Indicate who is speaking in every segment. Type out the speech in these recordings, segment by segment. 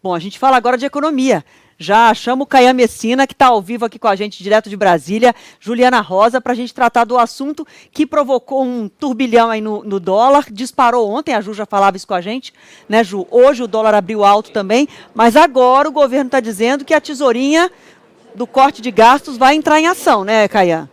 Speaker 1: Bom, a gente fala agora de economia. Já chamo o Caian Messina, que está ao vivo aqui com a gente, direto de Brasília, Juliana Rosa, para a gente tratar do assunto que provocou um turbilhão aí no dólar, disparou ontem, a Ju já falava isso com a gente, né, Ju? Hoje o dólar abriu alto também, mas agora o governo está dizendo que a tesourinha do corte de gastos vai entrar em ação, né, Caian?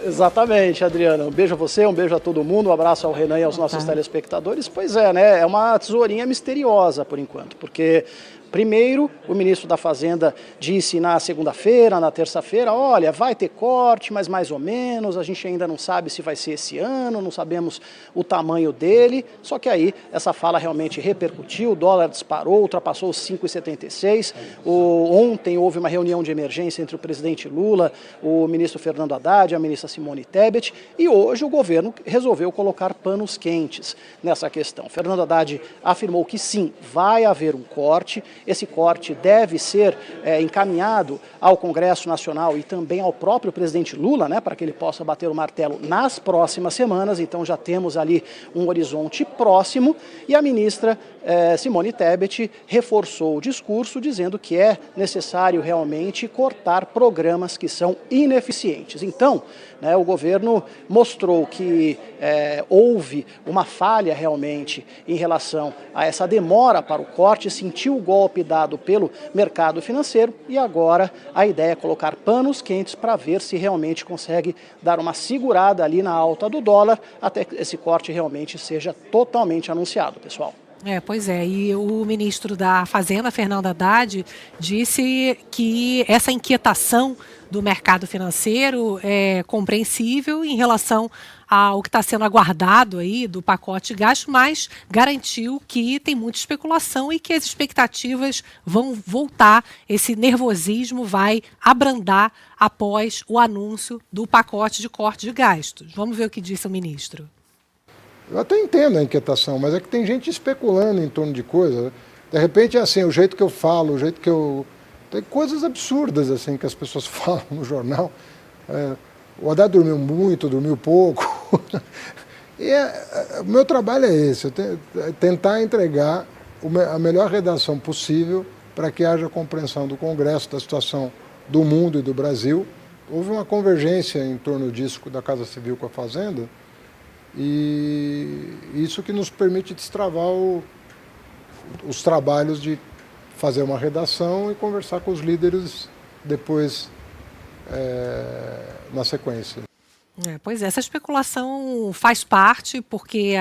Speaker 2: Exatamente, Adriana. Um beijo a você, um beijo a todo mundo, um abraço ao Renan e aos nossos telespectadores. Pois é, né? É uma tesourinha misteriosa por enquanto, porque primeiro o ministro da Fazenda disse na segunda-feira, na terça-feira, olha, vai ter corte, mas mais ou menos, a gente ainda não sabe se vai ser esse ano, não sabemos o tamanho dele, só que aí essa fala realmente repercutiu, o dólar disparou, ultrapassou os 5,76, ontem houve uma reunião de emergência entre o presidente Lula, o ministro Fernando Haddad, a ministra Simone Tebet, e hoje o governo resolveu colocar panos quentes nessa questão. Fernando Haddad afirmou que sim, vai haver um corte. Esse corte deve ser encaminhado ao Congresso Nacional e também ao próprio presidente Lula, né, para que ele possa bater o martelo nas próximas semanas. Então já temos ali um horizonte próximo. E a ministra Simone Tebet reforçou o discurso dizendo que é necessário realmente cortar programas que são ineficientes. Então, né, o governo mostrou que houve uma falha realmente em relação a essa demora para o corte, sentiu o golpe dado pelo mercado financeiro e agora a ideia é colocar panos quentes para ver se realmente consegue dar uma segurada ali na alta do dólar até que esse corte realmente seja totalmente anunciado, pessoal.
Speaker 3: Pois é, e o ministro da Fazenda, Fernando Haddad, disse que essa inquietação do mercado financeiro é compreensível em relação ao que está sendo aguardado aí do pacote de gasto, mas garantiu que tem muita especulação e que as expectativas vão voltar, esse nervosismo vai abrandar após o anúncio do pacote de corte de gastos. Vamos ver o que disse o ministro.
Speaker 4: Eu até entendo a inquietação, mas é que tem gente especulando em torno de coisas. De repente, assim, o jeito que eu falo, o jeito que eu... Tem coisas absurdas, assim, que as pessoas falam no jornal. O Haddad dormiu muito, dormiu pouco. E o meu trabalho é esse, tentar entregar a melhor redação possível para que haja compreensão do Congresso, da situação do mundo e do Brasil. Houve uma convergência em torno disso da Casa Civil com a Fazenda, e isso que nos permite destravar os trabalhos de fazer uma redação e conversar com os líderes depois na sequência.
Speaker 3: Pois é, essa especulação faz parte porque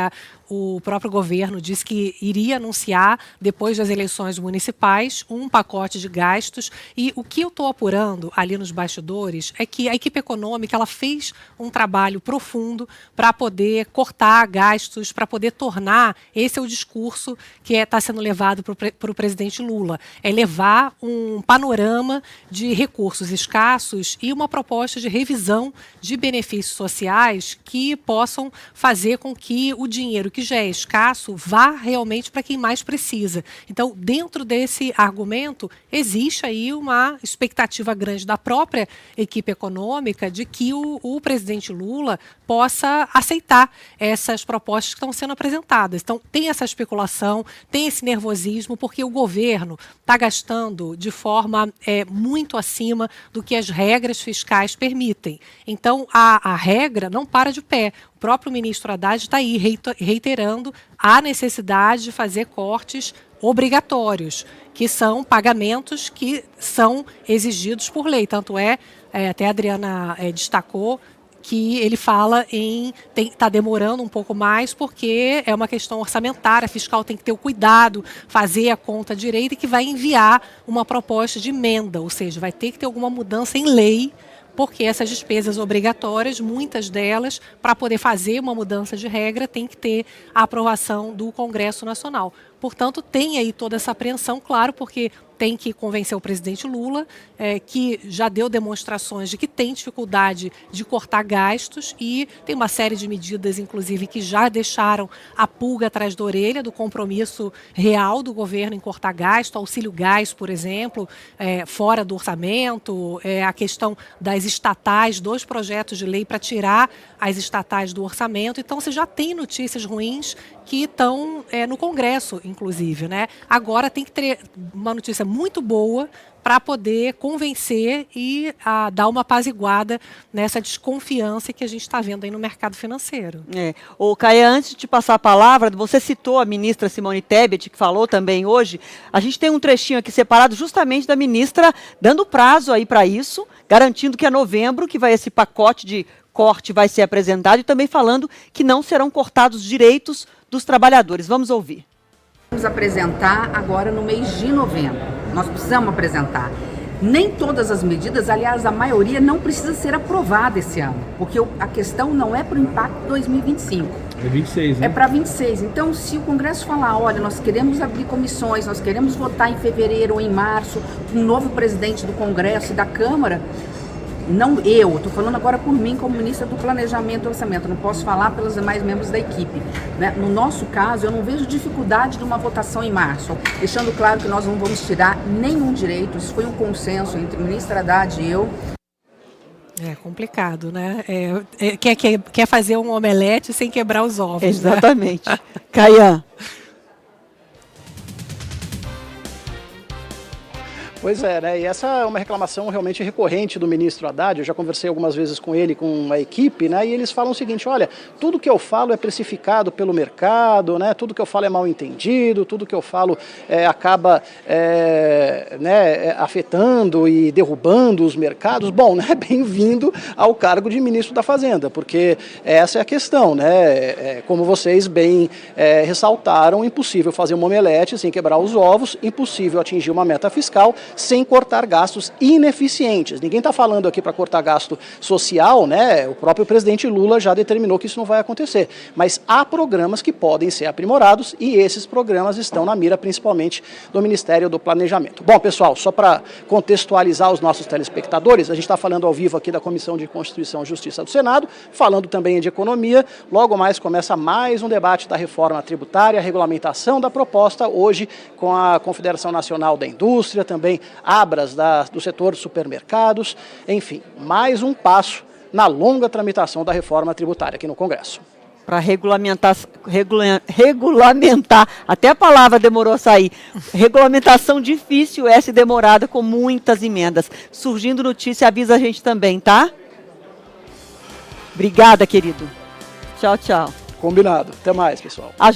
Speaker 3: o próprio governo disse que iria anunciar, depois das eleições municipais, um pacote de gastos. E o que eu estou apurando ali nos bastidores é que a equipe econômica ela fez um trabalho profundo para poder cortar gastos, para poder tornar, esse é o discurso que está sendo levado para o presidente Lula, é levar um panorama de recursos escassos e uma proposta de revisão de benefícios sociais que possam fazer com que o dinheiro que já é escasso vá realmente para quem mais precisa. Então, dentro desse argumento, existe aí uma expectativa grande da própria equipe econômica de que o presidente Lula possa aceitar essas propostas que estão sendo apresentadas. Então, tem essa especulação, tem esse nervosismo, porque o governo está gastando de forma muito acima do que as regras fiscais permitem. Então, a regra não para de pé. O próprio ministro Haddad está aí reiterando a necessidade de fazer cortes obrigatórios, que são pagamentos que são exigidos por lei. Tanto até a Adriana destacou, que ele fala está demorando um pouco mais porque é uma questão orçamentária, a fiscal tem que ter o cuidado, fazer a conta direita e que vai enviar uma proposta de emenda, ou seja, vai ter que ter alguma mudança em lei, porque essas despesas obrigatórias, muitas delas, para poder fazer uma mudança de regra, tem que ter a aprovação do Congresso Nacional. Portanto, tem aí toda essa apreensão, claro, porque tem que convencer o presidente Lula, que já deu demonstrações de que tem dificuldade de cortar gastos e tem uma série de medidas, inclusive, que já deixaram a pulga atrás da orelha do compromisso real do governo em cortar gasto, auxílio gás, por exemplo, fora do orçamento, a questão das estatais, 2 projetos de lei para tirar as estatais do orçamento. Então, você já tem notícias ruins que estão no Congresso, inclusive, né? Agora tem que ter uma notícia muito boa para poder convencer e dar uma apaziguada nessa desconfiança que a gente está vendo aí no mercado financeiro.
Speaker 1: Ô, Caia, antes de te passar a palavra, você citou a ministra Simone Tebet, que falou também hoje. A gente tem um trechinho aqui separado justamente da ministra dando prazo aí para isso, garantindo que é novembro que vai esse pacote de corte vai ser apresentado e também falando que não serão cortados direitos dos trabalhadores. Vamos ouvir.
Speaker 5: Vamos apresentar agora no mês de novembro. Nós precisamos apresentar. Nem todas as medidas, aliás, a maioria não precisa ser aprovada esse ano, porque a questão não é para o impacto 2025.
Speaker 6: É 26, né?
Speaker 5: É para 26. Então, se o Congresso falar, olha, nós queremos abrir comissões, nós queremos votar em fevereiro ou em março, um novo presidente do Congresso e da Câmara, não eu, estou falando agora por mim como ministra do Planejamento e Orçamento, não posso falar pelos demais membros da equipe, né? No nosso caso, eu não vejo dificuldade de uma votação em março, deixando claro que nós não vamos tirar nenhum direito, isso foi um consenso entre a ministra Haddad e eu.
Speaker 3: É complicado, né? Quer fazer um omelete sem quebrar os ovos.
Speaker 1: Exatamente. Né? Caia.
Speaker 2: Pois é, né? E essa é uma reclamação realmente recorrente do ministro Haddad. Eu já conversei algumas vezes com ele, com a equipe, né? E eles falam o seguinte: olha, tudo que eu falo é precificado pelo mercado, né? Tudo que eu falo é mal entendido, tudo que eu falo acaba afetando e derrubando os mercados. Bom, né? Bem-vindo ao cargo de ministro da Fazenda, porque essa é a questão, né? Como vocês bem ressaltaram, impossível fazer uma omelete sem quebrar os ovos, impossível atingir uma meta fiscal sem cortar gastos ineficientes. Ninguém está falando aqui para cortar gasto social, né? O próprio presidente Lula já determinou que isso não vai acontecer. Mas há programas que podem ser aprimorados e esses programas estão na mira principalmente do Ministério do Planejamento. Bom, pessoal, só para contextualizar os nossos telespectadores, a gente está falando ao vivo aqui da Comissão de Constituição e Justiça do Senado, falando também de economia. Logo mais começa mais um debate da reforma tributária, a regulamentação da proposta, hoje com a Confederação Nacional da Indústria, também Abras do setor de supermercados, enfim, mais um passo na longa tramitação da reforma tributária aqui no Congresso.
Speaker 1: Para regulamentar, até a palavra demorou a sair, regulamentação difícil essa e demorada, com muitas emendas. Surgindo notícia, avisa a gente também, tá? Obrigada, querido. Tchau, tchau.
Speaker 2: Combinado. Até mais, pessoal.